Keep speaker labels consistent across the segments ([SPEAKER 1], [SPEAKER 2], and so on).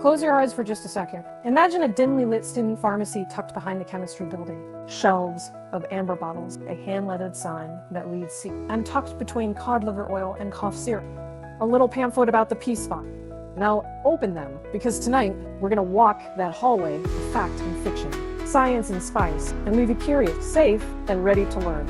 [SPEAKER 1] Close your eyes for just a second. Imagine a dimly lit student pharmacy tucked behind the chemistry building. Shelves of amber bottles, a hand-lettered sign that reads C, and tucked between cod liver oil and cough syrup. A little pamphlet about the P-spot. Now open them, because tonight we're gonna walk that hallway of fact and fiction, science and spice, and leave you curious, safe, and ready to learn.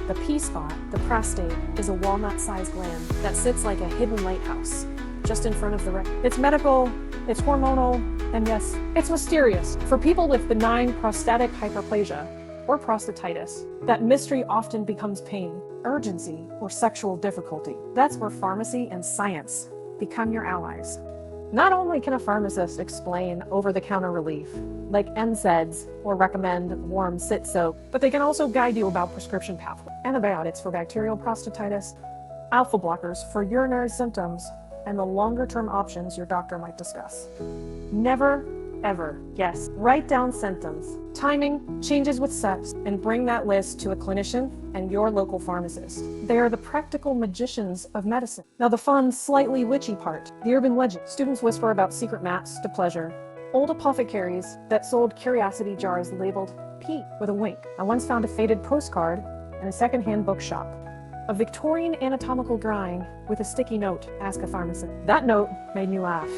[SPEAKER 1] The P-spot, the prostate, is a walnut-sized gland that sits like a hidden lighthouse just in front of the rectum. It's medical, it's hormonal, and yes, it's mysterious. For people with benign prostatic hyperplasia or prostatitis, that mystery often becomes pain, urgency, or sexual difficulty. That's where pharmacy and science become your allies. Not only can a pharmacist explain over-the-counter relief, like NSAIDs, or recommend warm sit soap, but they can also guide you about prescription pathways, antibiotics for bacterial prostatitis, alpha blockers for urinary symptoms, and the longer-term options your doctor might discuss. Never, ever guess. Write down symptoms, timing, changes with steps, and bring that list to a clinician and your local pharmacist. They are the practical magicians of medicine. Now the fun, slightly witchy part, the urban legend. Students whisper about secret mats to pleasure. Old apothecaries that sold curiosity jars labeled P with a wink. I once found a faded postcard in a secondhand bookshop. A Victorian anatomical drawing with a sticky note, ask a pharmacist. That note made me laugh.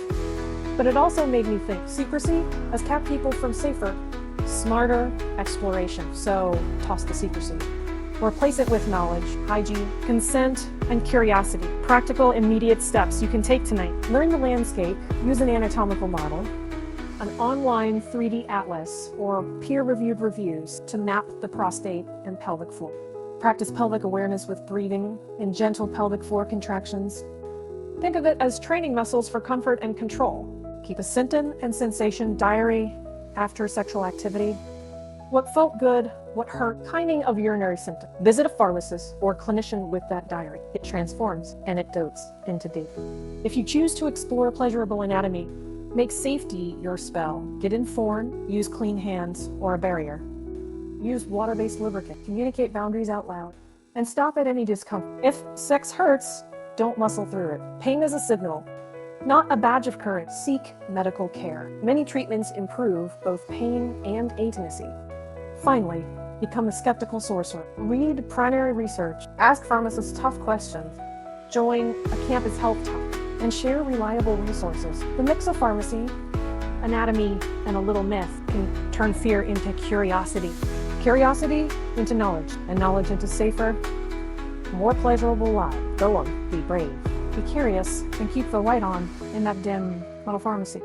[SPEAKER 1] But it also made me think. Secrecy has kept people from safer, smarter exploration. So toss the secrecy. Replace it with knowledge, hygiene, consent, and curiosity. Practical, immediate steps you can take tonight. Learn the landscape, use an anatomical model, an online 3D atlas, or peer-reviewed reviews to map the prostate and pelvic floor. Practice pelvic awareness with breathing in gentle pelvic floor contractions. Think of it as training muscles for comfort and control. Keep a symptom and sensation diary after sexual activity. What felt good, what hurt, timing of urinary symptoms. Visit a pharmacist or clinician with that diary. It transforms anecdotes into data. If you choose to explore pleasurable anatomy, make safety your spell. Get informed, use clean hands or a barrier. Use water-based lubricant. Communicate boundaries out loud. And stop at any discomfort. If sex hurts, don't muscle through it. Pain is a signal, not a badge of courage. Seek medical care. Many treatments improve both pain and intimacy. Finally, become a skeptical sorcerer. Read primary research. Ask pharmacists tough questions. Join a campus health talk. And share reliable resources. The mix of pharmacy, anatomy, and a little myth can turn fear into curiosity. Curiosity into knowledge, and knowledge into safer, more pleasurable life. Go on, be brave, be curious, and keep the light on in that dim little pharmacy.